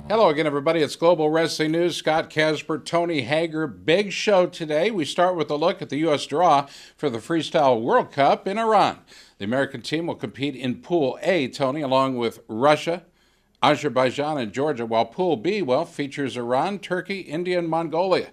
Hello again, everybody. It's Global Wrestling News. Scott Casper, Tony Hager. Big show today. We start with a look at the U.S. draw for the Freestyle World Cup in Iran. The American team will compete in Pool A, Tony, along with Russia, Azerbaijan, and Georgia, while Pool B, features Iran, Turkey, India, and Mongolia.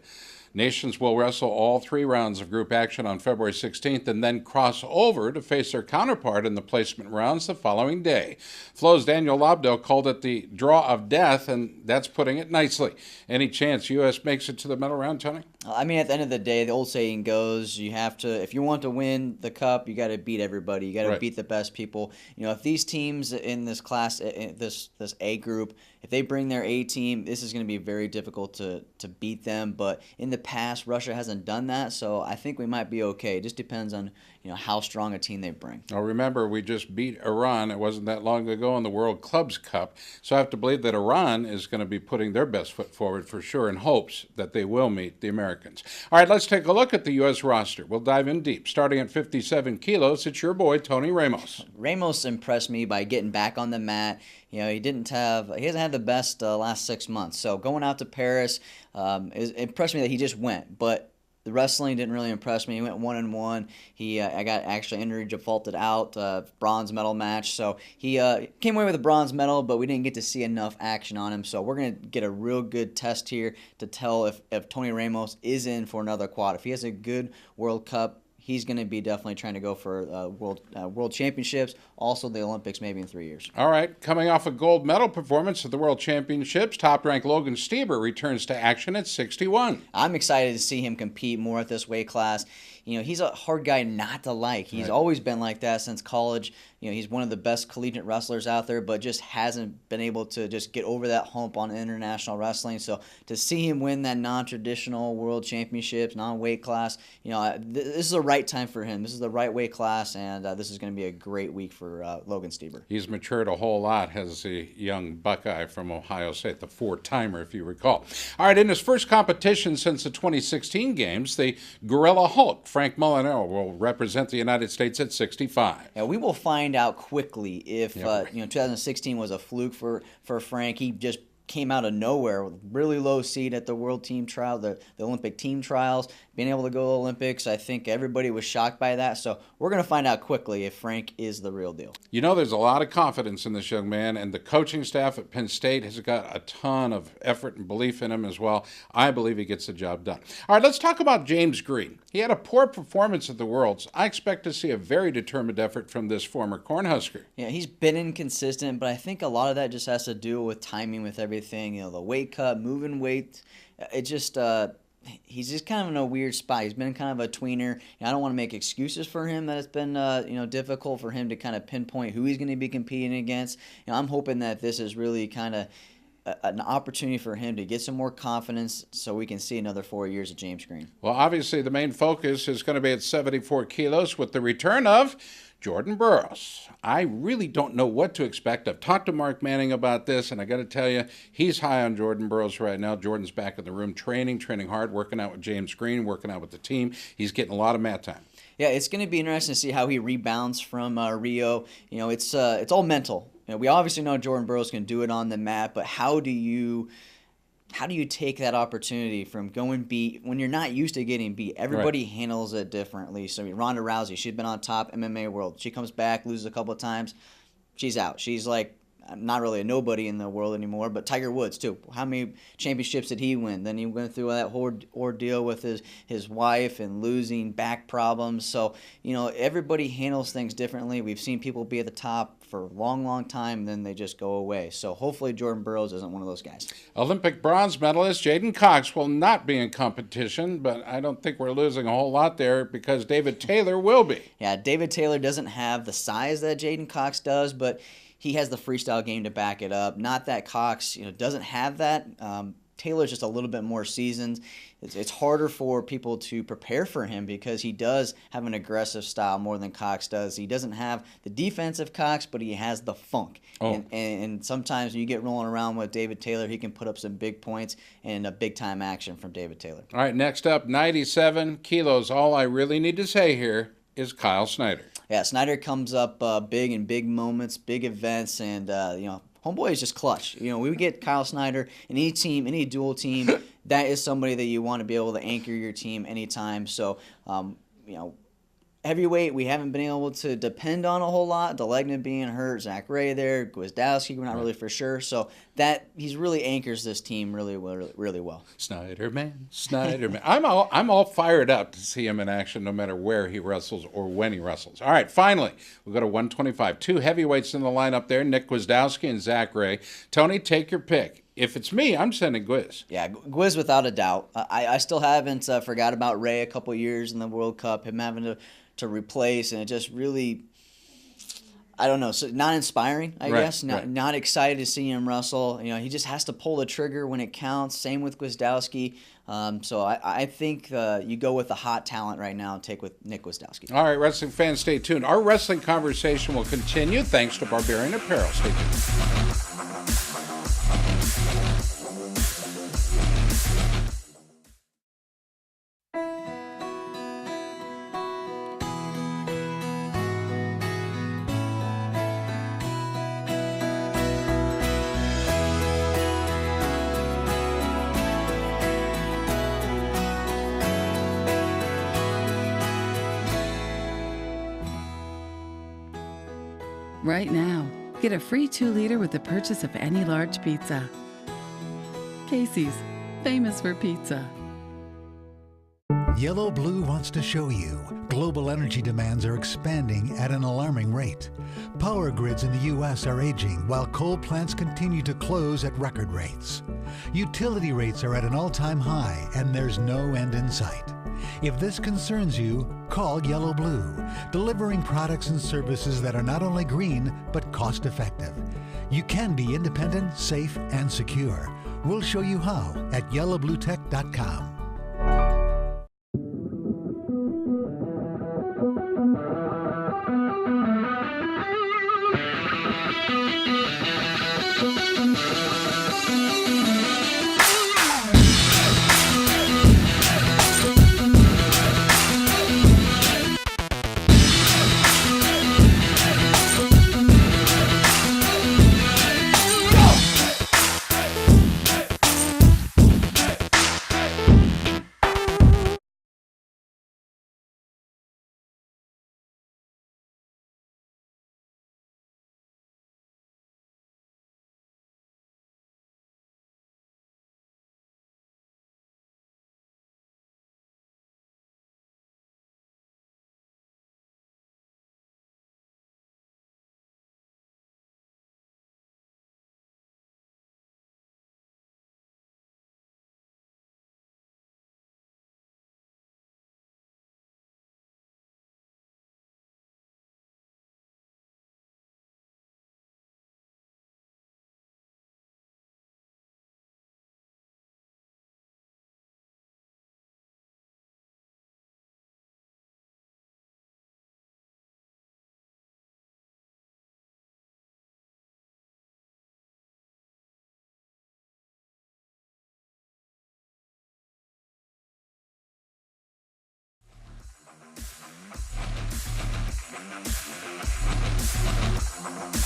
Nations will wrestle all 3 rounds of group action on February 16th and then cross over to face their counterpart in the placement rounds the following day. Flow's Daniel Lobdell called it the draw of death, and that's putting it nicely. Any chance U.S. makes it to the medal round, Tony? I mean, at the end of the day, the old saying goes, you have to, if you want to win the cup, you got to beat everybody. You got to beat the best people. You know, if these teams in this class, in this A group, if they bring their A team, this is going to be very difficult to beat them. But in the past, Russia hasn't done that, so I think we might be okay. It just depends on how strong a team they bring. Now remember, we just beat Iran. It wasn't that long ago in the World Clubs Cup, so I have to believe that Iran is going to be putting their best foot forward for sure, in hopes that they will meet the Americans. All right, let's take a look at the U.S. roster. We'll dive in deep. Starting at 57 kilos, it's your boy Tony Ramos. Ramos impressed me by getting back on the mat. He hasn't had the best last 6 months. So going out to Paris, it impressed me that he just went. But the wrestling didn't really impress me. He went 1-1. I got actually injury defaulted out, bronze medal match. So he came away with a bronze medal, but we didn't get to see enough action on him. So we're going to get a real good test here to tell if Tony Ramos is in for another quad. If he has a good World Cup, he's going to be definitely trying to go for world championships, also the Olympics maybe in 3 years. All right, coming off a gold medal performance at the World Championships, top-ranked Logan Stieber returns to action at 61. I'm excited to see him compete more at this weight class. He's a hard guy not to like. He's always been like that since college. He's one of the best collegiate wrestlers out there, but just hasn't been able to just get over that hump on international wrestling. So to see him win that non-traditional world championships, non-weight class, this is the right time for him. This is the right weight class, and this is going to be a great week for Logan Stieber. He's matured a whole lot, has the young Buckeye from Ohio State, the 4-timer, if you recall. All right, in his first competition since the 2016 games, the Gorilla Hulk, Frank Molinaro, will represent the United States at 65. Yeah, we will find out quickly if 2016 was a fluke for Frank. He just came out of nowhere with really low seed at the World Team Trial, the Olympic Team Trials, being able to go to the Olympics. I think everybody was shocked by that. So we're going to find out quickly if Frank is the real deal. There's a lot of confidence in this young man, and the coaching staff at Penn State has got a ton of effort and belief in him as well. I believe he gets the job done. All right, let's talk about James Green. He had a poor performance at the Worlds. I expect to see a very determined effort from this former Cornhusker. Yeah, he's been inconsistent, but I think a lot of that just has to do with timing with everything. The weight cut, moving weight. It just he's just kind of in a weird spot. He's been kind of a tweener. I don't want to make excuses for him that it's been difficult for him to kind of pinpoint who he's going to be competing against. I'm hoping that this is really kind of an opportunity for him to get some more confidence so we can see another 4 years of James Green. Well, obviously the main focus is going to be at 74 kilos with the return of Jordan Burroughs. I really don't know what to expect. I've talked to Mark Manning about this, and I got to tell you, he's high on Jordan Burroughs right now. Jordan's back in the room training hard, working out with James Green, working out with the team. He's getting a lot of mat time. Yeah, it's going to be interesting to see how he rebounds from Rio. It's all mental. We obviously know Jordan Burroughs can do it on the mat, but how do you take that opportunity from going beat when you're not used to getting beat? Everybody handles it differently. So Ronda Rousey, she's been on top MMA world. She comes back, loses a couple of times, she's out. She's like not really a nobody in the world anymore, but Tiger Woods too. How many championships did he win? Then he went through that whole ordeal with his wife and losing back problems. So, everybody handles things differently. We've seen people be at the top for a long, long time, and then they just go away. So hopefully Jordan Burroughs isn't one of those guys. Olympic bronze medalist Jaden Cox will not be in competition, but I don't think we're losing a whole lot there because David Taylor will be. Yeah, David Taylor doesn't have the size that Jaden Cox does, but he has the freestyle game to back it up. Not that Cox, doesn't have that. Taylor's just a little bit more seasoned. It's harder for people to prepare for him because he does have an aggressive style more than Cox does. He doesn't have the defensive Cox, but he has the funk. Oh. And sometimes when you get rolling around with David Taylor, he can put up some big points and a big-time action from David Taylor. All right, next up, 97 kilos. All I really need to say here is Kyle Snyder. Yeah, Snyder comes up big in big moments, big events, and, homeboy is just clutch. We get Kyle Snyder in any team, any dual team. That is somebody that you want to be able to anchor your team anytime. So, heavyweight, we haven't been able to depend on a whole lot. Delegna being hurt, Zach Ray there, Gwizdowski, we're not really for sure. So that he's really anchors this team really well. Snyder man. I'm all fired up to see him in action, no matter where he wrestles or when he wrestles. All right, finally, we go to 125. Two heavyweights in the lineup there, Nick Gwizdowski and Zach Ray. Tony, take your pick. If it's me, I'm sending Gwiz. Yeah, Gwiz without a doubt. I still haven't forgot about Ray a couple years in the World Cup, him having to replace, and it just really, I don't know, so not inspiring, I guess. Not excited to see him wrestle. He just has to pull the trigger when it counts. Same with Gwizdowski. So I think you go with the hot talent right now and take with Nick Gwizdowski. All right, wrestling fans, stay tuned. Our wrestling conversation will continue thanks to Barbarian Apparel. Stay tuned. Right now, get a free 2-liter with the purchase of any large pizza. Casey's, famous for pizza. Yellow Blue wants to show you global energy demands are expanding at an alarming rate. Power grids in the U.S. are aging while coal plants continue to close at record rates. Utility rates are at an all-time high and there's no end in sight. If this concerns you, call Yellow Blue, delivering products and services that are not only green, but cost-effective. You can be independent, safe, and secure. We'll show you how at yellowbluetech.com.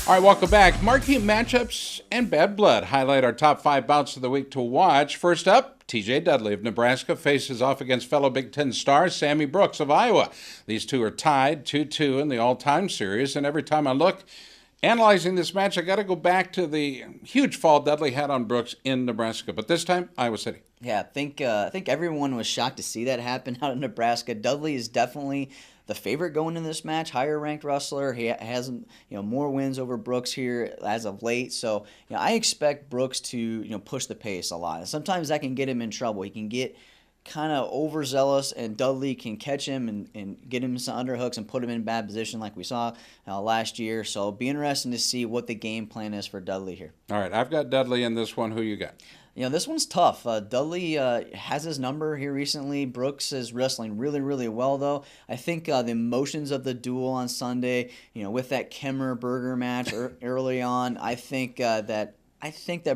All right, welcome back. Marquee matchups and bad blood highlight our top 5 bouts of the week to watch. First up, TJ Dudley of Nebraska faces off against fellow Big Ten star Sammy Brooks of Iowa. These two are tied 2-2 in the all-time series, and every time I look analyzing this match, I got to go back to the huge fall Dudley had on Brooks in Nebraska, but this time, Iowa City. Yeah, I think everyone was shocked to see that happen out in Nebraska. Dudley is definitely the favorite going in this match, higher ranked wrestler. He has more wins over Brooks here as of late. So I expect Brooks to push the pace a lot. And sometimes that can get him in trouble. He can get kind of overzealous and Dudley can catch him and get him some underhooks and put him in bad position like we saw last year. So it'll be interesting to see what the game plan is for Dudley here. All right, I've got Dudley in this one. Who you got? This one's tough. Dudley has his number here recently. Brooks is wrestling really, really well, though. I think the emotions of the duel on Sunday, with that Kemmer-Berger match early on, I think that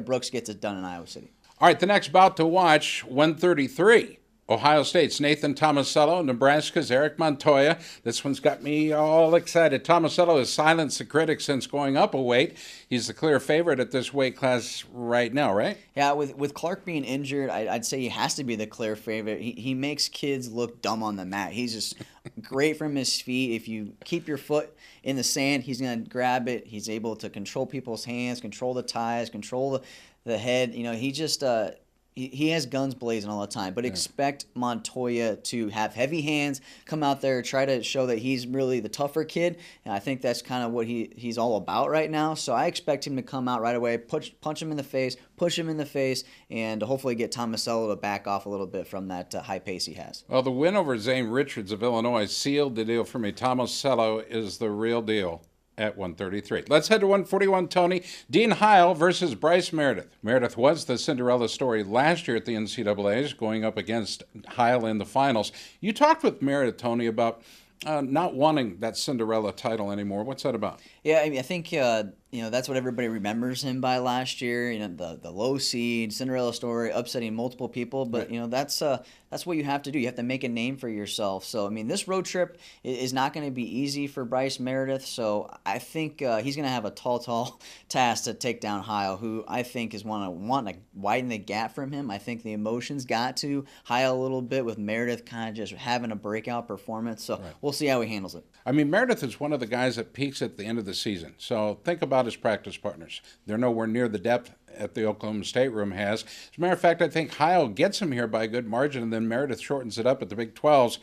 Brooks gets it done in Iowa City. All right, the next bout to watch, 133. Ohio State's Nathan Tomasello, Nebraska's Eric Montoya. This one's got me all excited. Tomasello has silenced the critics since going up a weight. He's the clear favorite at this weight class right now, right? Yeah, with Clark being injured, I'd say he has to be the clear favorite. He makes kids look dumb on the mat. He's just great from his feet. If you keep your foot in the sand, he's going to grab it. He's able to control people's hands, control the ties, control the head. He just... He has guns blazing all the time, but expect Montoya to have heavy hands, come out there, try to show that he's really the tougher kid, and I think that's kind of what he's all about right now. So I expect him to come out right away, punch him in the face, push him in the face, and hopefully get Tomasello to back off a little bit from that high pace he has. Well, the win over Zane Richards of Illinois sealed the deal for me. Tomasello is the real deal at 133. Let's head to 141, Tony. Dean Heil versus Bryce Meredith. Meredith was the Cinderella story last year at the NCAAs, going up against Heil in the finals. You talked with Meredith, Tony, about not wanting that Cinderella title anymore. What's that about? Yeah, I think that's what everybody remembers him by last year. The low seed, Cinderella story, upsetting multiple people. But right. That's what you have to do. You have to make a name for yourself. So this road trip is not going to be easy for Bryce Meredith. So I think he's going to have a tall task to take down Heil, who I think is wanting to widen the gap from him. I think the emotions got to Heil a little bit with Meredith kind of just having a breakout performance. So right. We'll see how he handles it. Meredith is one of the guys that peaks at the end of the season. So think about his practice partners. They're nowhere near the depth at the Oklahoma State room has. As a matter of fact, I think Heil gets him here by a good margin, and then Meredith shortens it up at the Big 12s.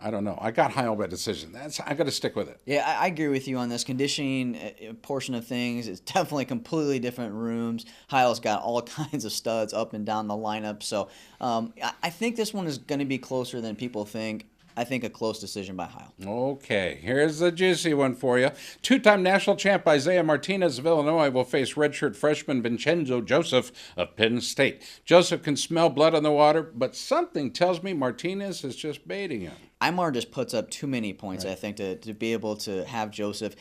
I don't know. I got Heil by decision. I got to stick with it. Yeah, I agree with you on this. Conditioning portion of things is definitely completely different rooms. Heil's got all kinds of studs up and down the lineup. So I think this one is going to be closer than people think. I think a close decision by Heil. Okay, here's the juicy one for you. Two-time national champ Isaiah Martinez of Illinois will face redshirt freshman Vincenzo Joseph of Penn State. Joseph can smell blood on the water, but something tells me Martinez is just baiting him. Imar just puts up too many points, right. I think, to be able to have Joseph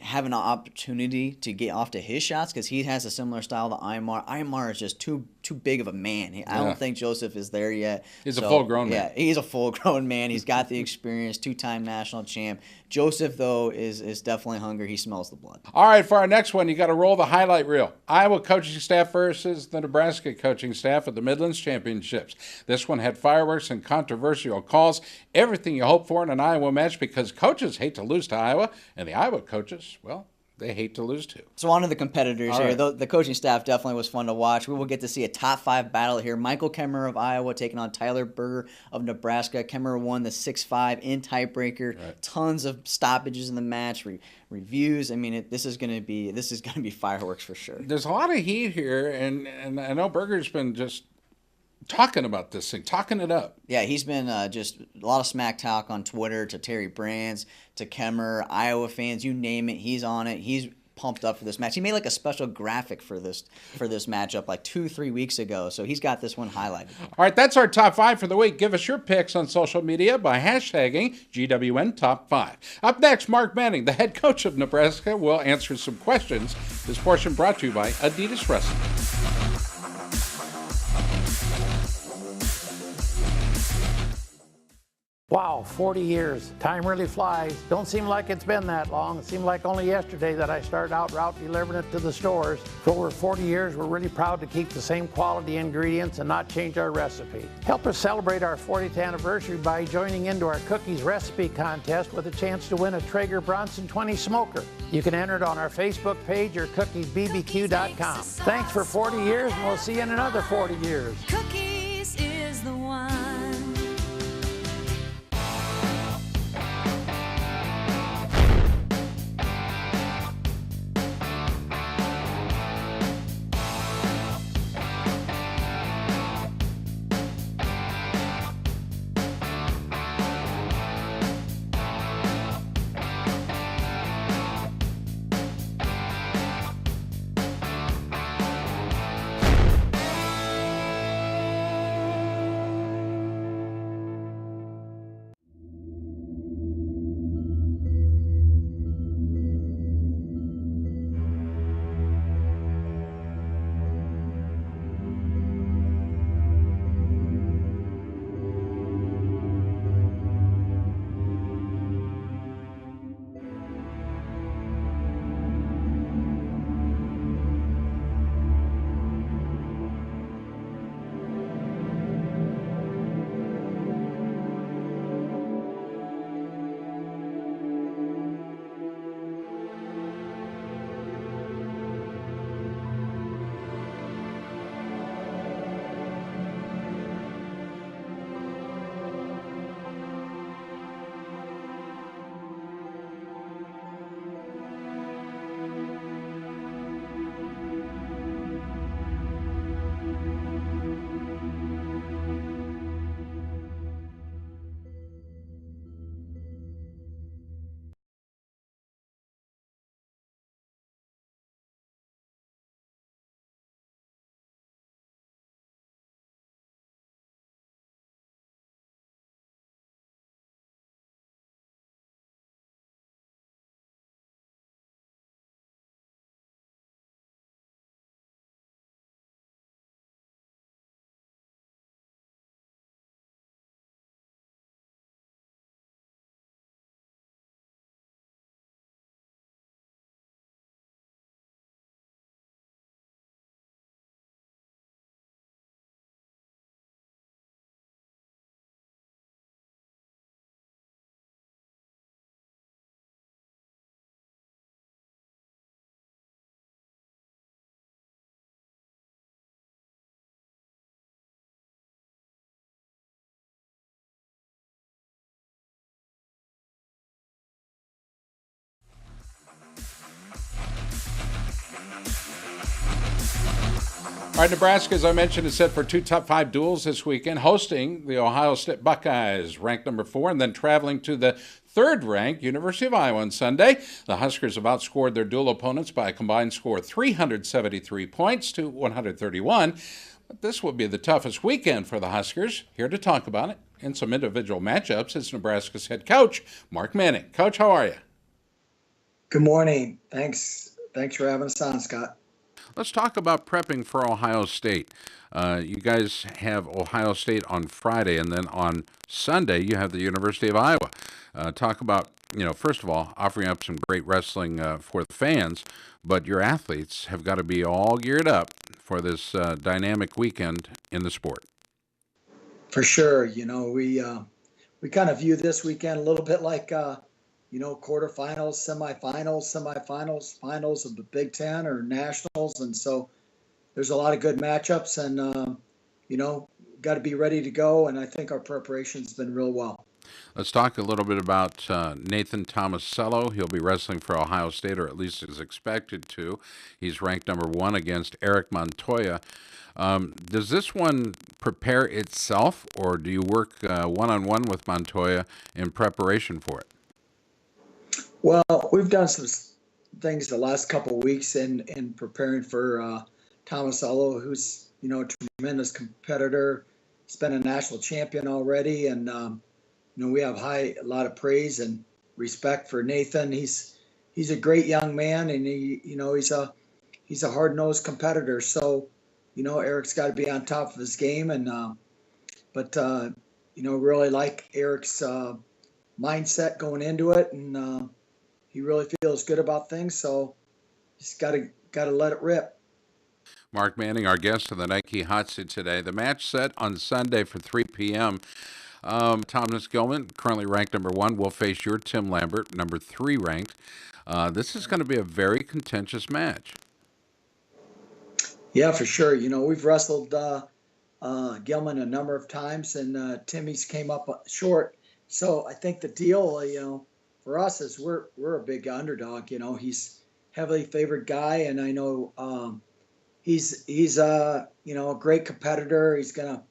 have an opportunity to get off to his shots because he has a similar style to Imar. Imar is just too big of a man. I don't think Joseph is there yet. He's a full-grown man. Yeah, he's a full-grown man. He's got the experience, two-time national champ. Joseph, though, is definitely hungry. He smells the blood. All right, for our next one, you got to roll the highlight reel. Iowa coaching staff versus the Nebraska coaching staff at the Midlands Championships. This one had fireworks and controversial calls. Everything you hope for in an Iowa match because coaches hate to lose to Iowa, and the Iowa coaches, well, they hate to lose to. So on to the competitors All here. right. The coaching staff definitely was fun to watch. We will get to see a top 5 battle here. Michael Kemmer of Iowa taking on Tyler Berger of Nebraska. Kemmer won the 6-5 in tiebreaker. Right. Tons of stoppages in the match. Reviews. This is going to be fireworks for sure. There's a lot of heat here, and I know Berger's been just talking about this thing, talking it up. Yeah, he's been just a lot of smack talk on Twitter to Terry Brands, to Kemmer, Iowa fans, you name it. He's on it. He's pumped up for this match. He made like a special graphic for this matchup like 2-3 weeks ago, so he's got this one highlighted. All right, that's our top 5 for the week. Give us your picks on social media by hashtagging GWN Top 5. Up next, Mark Manning, the head coach of Nebraska, will answer some questions. This portion brought to you by Adidas Wrestling. Wow, 40 years. Time really flies. Don't seem like it's been that long. It seemed like only yesterday that I started out route delivering it to the stores. For over 40 years, we're really proud to keep the same quality ingredients and not change our recipe. Help us celebrate our 40th anniversary by joining into our cookies recipe contest with a chance to win a Traeger Bronson 20 smoker. You can enter it on our Facebook page or cookiesbbq.com. Thanks for 40 years, and we'll see you in another 40 years. Cookies is the one. All right, Nebraska, as I mentioned, is set for two top 5 duels this weekend, hosting the Ohio State Buckeyes, ranked number 4, and then traveling to the third-ranked University of Iowa on Sunday. The Huskers have outscored their dual opponents by a combined score of 373 points to 131. But this will be the toughest weekend for the Huskers. Here to talk about it and some individual matchups is Nebraska's head coach, Mark Manning. Coach, how are you? Good morning. Thanks for having us on, Scott. Let's talk about prepping for Ohio State. You guys have Ohio State on Friday, and then on Sunday you have the University of Iowa. Talk about, first of all, offering up some great wrestling for the fans, but your athletes have got to be all geared up for this dynamic weekend in the sport. For sure. We kind of view this weekend a little bit like quarterfinals, semifinals, finals of the Big Ten or nationals. And so there's a lot of good matchups and, got to be ready to go. And I think our preparation's been real well. Let's talk a little bit about Nathan Tomasello. He'll be wrestling for Ohio State, or at least is expected to. He's ranked number 1 against Eric Montoya. Does this one prepare itself, or do you work one-on-one with Montoya in preparation for it? Well, we've done some things the last couple of weeks in preparing for Tomasello, who's a tremendous competitor. He's been a national champion already, and we have a lot of praise and respect for Nathan. He's a great young man, and he's a hard-nosed competitor. So Eric's got to be on top of his game, and really like Eric's mindset going into it, and he really feels good about things, so he's got to let it rip. Mark Manning, our guest on the Nike Hot Seat today. The match set on Sunday for 3 p.m. Thomas Gilman, currently ranked number 1, will face your Tim Lambert, number 3 ranked. This is going to be a very contentious match. Yeah, for sure. We've wrestled Gilman a number of times, and Timmy's came up short. So I think the deal, for us is we're a big underdog. He's heavily favored guy, and I know he's a great competitor. He's gonna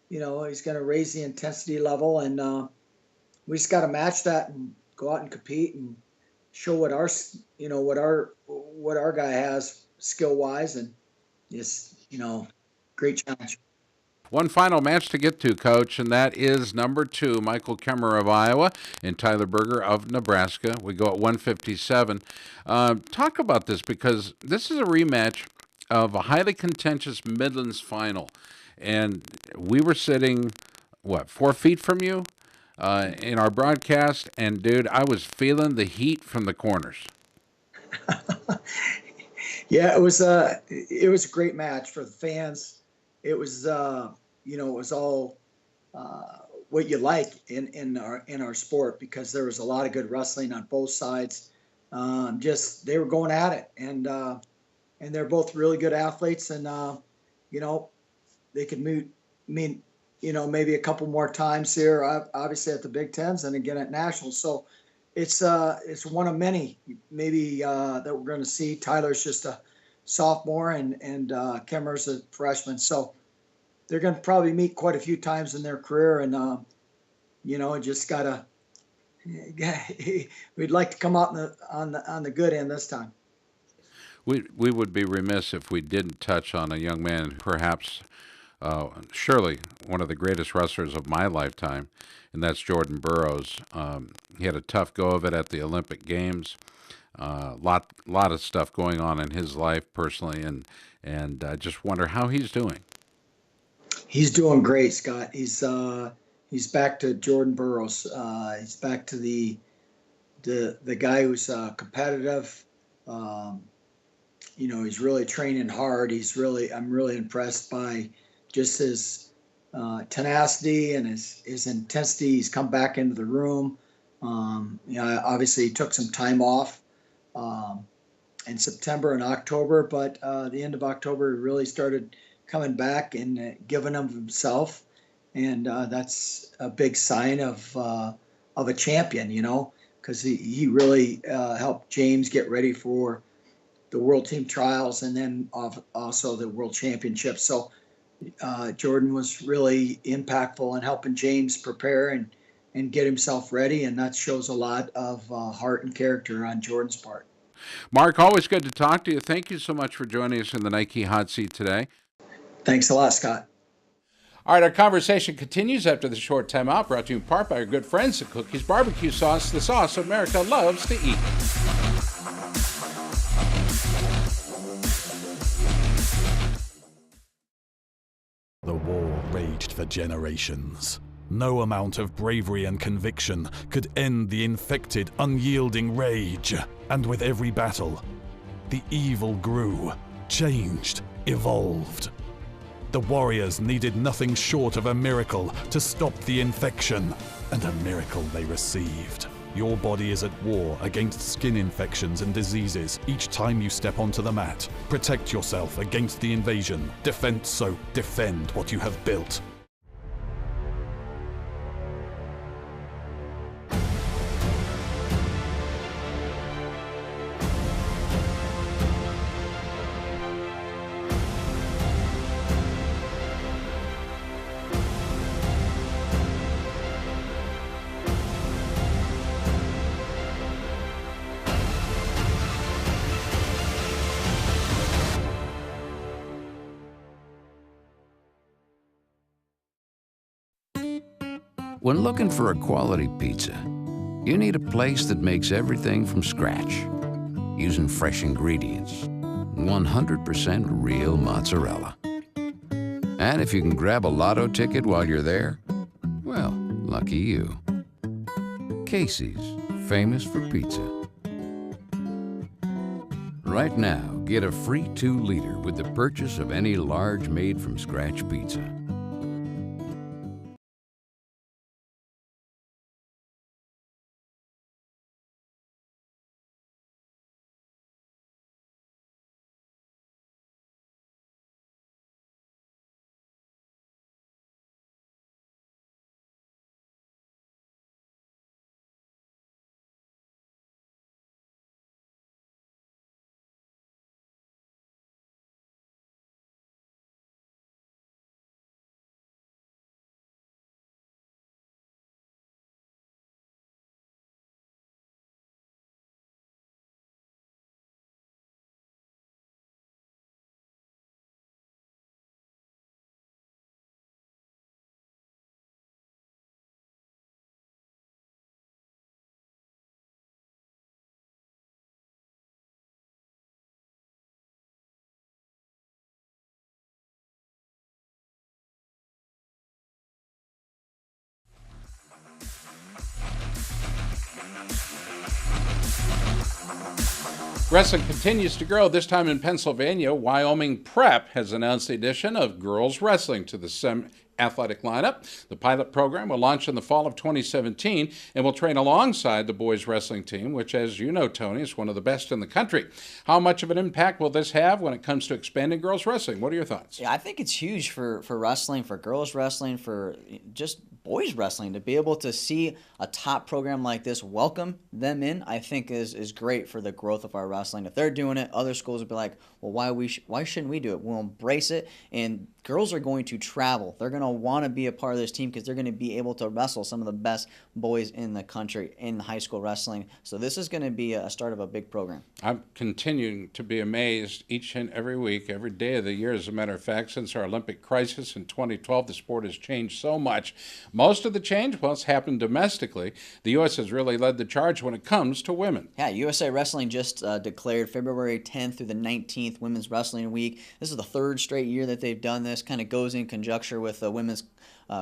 raise the intensity level, and we just got to match that and go out and compete and show what our guy has skill wise, and just great challenge. One final match to get to, Coach, and that is number 2, Michael Kemmer of Iowa and Tyler Berger of Nebraska. We go at 157. Talk about this, because this is a rematch of a highly contentious Midlands final. And we were sitting, 4 feet from you in our broadcast, and, dude, I was feeling the heat from the corners. Yeah, it was a great match for the fans. It was it was all what you like in our sport, because there was a lot of good wrestling on both sides. They were going at it, and they're both really good athletes, and they could meet maybe a couple more times here, obviously at the Big Tens and again at nationals. So it's one of many maybe that we're going to see. Tyler's just a sophomore, and Kemmer's a freshman, so they're going to probably meet quite a few times in their career, and just gotta. We'd like to come out on the good end this time. We would be remiss if we didn't touch on a young man, perhaps, surely one of the greatest wrestlers of my lifetime, and that's Jordan Burroughs. He had a tough go of it at the Olympic Games. Lot of stuff going on in his life personally, and I just wonder how he's doing. He's doing great, Scott. He's back to Jordan Burroughs. He's back to the guy who's competitive. He's really training hard. I'm really impressed by just his tenacity and his intensity. He's come back into the room. Obviously he took some time off in September and October, but the end of October he really started coming back and giving of himself, and that's a big sign of a champion, because he really helped James get ready for the World Team Trials, and then also the World Championship. So Jordan was really impactful in helping James prepare and get himself ready, and that shows a lot of heart and character on Jordan's part. Mark, always good to talk to you. Thank you so much for joining us in the Nike Hot Seat today. Thanks a lot, Scott. All right, our conversation continues after the short timeout, brought to you in part by our good friends at Cookies Barbecue Sauce, the sauce America loves to eat. The war raged for generations. No amount of bravery and conviction could end the infected, unyielding rage. And with every battle, the evil grew, changed, evolved. The warriors needed nothing short of a miracle to stop the infection, and a miracle they received. Your body is at war against skin infections and diseases each time you step onto the mat. Protect yourself against the invasion. Defense Soap. Defend what you have built. When looking for a quality pizza, you need a place that makes everything from scratch, using fresh ingredients, 100% real mozzarella. And if you can grab a lotto ticket while you're there, well, lucky you. Casey's, famous for pizza. Right now, get a free 2-liter with the purchase of any large made-from-scratch pizza. Wrestling continues to grow, this time in Pennsylvania. Wyoming Prep has announced the addition of girls wrestling to the athletic lineup. The pilot program will launch in the fall of 2017 and will train alongside the boys wrestling team, which, as you know, Tony, is one of the best in the country. How much of an impact will this have when it comes to expanding girls wrestling? What are your thoughts? Yeah, I think it's huge for wrestling, for girls wrestling, for just boys wrestling. To be able to see a top program like this welcome them in, I think is great for the growth of our wrestling. If they're doing it, other schools will be like, well, why shouldn't we do it? We'll embrace it, and girls are going to travel. They're going to want to be a part of this team because they're going to be able to wrestle some of the best boys in the country in high school wrestling. So this is going to be a start of a big program. I'm continuing to be amazed each and every week, every day of the year. As a matter of fact, since our Olympic crisis in 2012, the sport has changed so much. Most of the change, well, it's happened domestically. The U.S. has really led the charge when it comes to women. Yeah, USA Wrestling just declared February 10th through the 19th Women's Wrestling Week. This is the third straight year that they've done this. Kind of goes in conjunction with the Women's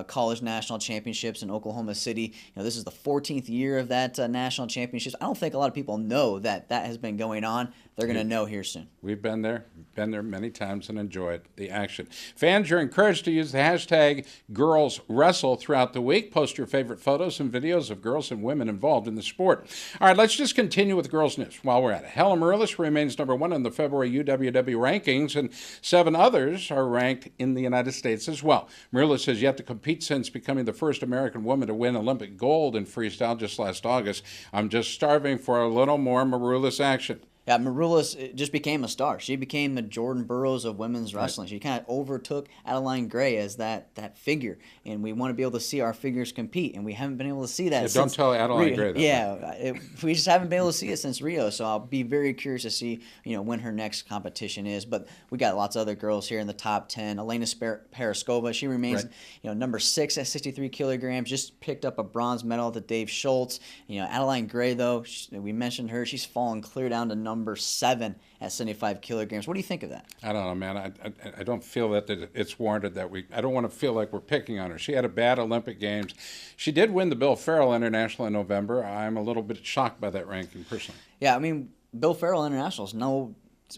College National Championships in Oklahoma City. This is the 14th year of that national championships. I don't think a lot of people know that has been going on. They're going to know here soon. We've been there many times and enjoyed the action. Fans, you're encouraged to use the hashtag #GirlsWrestle throughout the week. Post your favorite photos and videos of girls and women involved in the sport. All right, let's just continue with girls news while we're at it. Helen Maroulis remains #1 in the February UWW rankings, and 7 others are ranked in the United States as well. Maroulis has yet to compete since becoming the first American woman to win Olympic gold in freestyle just last August. I'm just starving for a little more Maroulis action. Yeah, Maroulis just became a star. She became the Jordan Burroughs of women's wrestling. She kind of overtook Adeline Gray as that figure, and we want to be able to see our figures compete, and we haven't been able to see that. Don't tell Adeline Gray that. Yeah, we just haven't been able to see it since Rio. So I'll be very curious to see when her next competition is. But we got lots of other girls here in the top 10. Elena Paraskova, she remains number 6 at 63 kilograms. Just picked up a bronze medal at the Dave Schultz. Adeline Gray, though, we mentioned her. She's fallen clear down to number 7 at 75 kilograms. What do you think of that? I don't know, man. I don't feel that it's warranted that I don't want to feel like we're picking on her. She had a bad Olympic Games. She did win the Bill Farrell International in November. I'm a little bit shocked by that ranking personally. Yeah, I mean, Bill Farrell International is no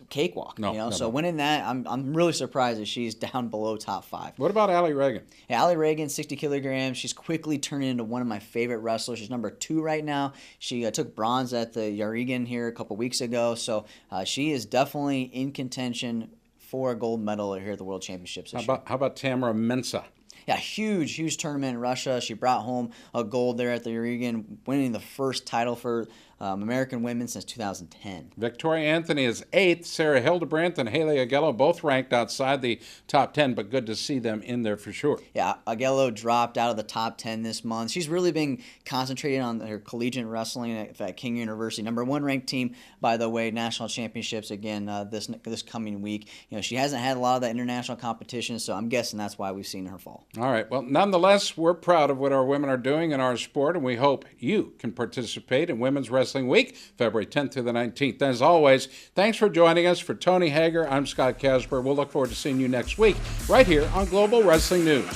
cakewalk. So winning that, I'm really surprised that she's down below top 5. What about Allie Reagan? Yeah, Allie Reagan, 60 kilograms. She's quickly turning into one of my favorite wrestlers. She's number 2 right now. She took bronze at the Yarrigan here a couple weeks ago. So she is definitely in contention for a gold medal here at the World Championships this year. How about Tamara Mensah? Yeah, huge tournament in Russia. She brought home a gold there at the Yarrigan, winning the first title for American women since 2010. Victoria Anthony is 8th. Sarah Hildebrandt and Haley Agello both ranked outside the top 10, but good to see them in there for sure. Yeah, Agello dropped out of the top 10 this month. She's really been concentrating on her collegiate wrestling at King University. Number 1 ranked team, by the way, national championships again this coming week. She hasn't had a lot of that international competition, so I'm guessing that's why we've seen her fall. All right. Well, nonetheless, we're proud of what our women are doing in our sport, and we hope you can participate in Women's Wrestling Week, February 10th through the 19th. As always, thanks for joining us. For Tony Hager, I'm Scott Casper. We'll look forward to seeing you next week right here on Global Wrestling News.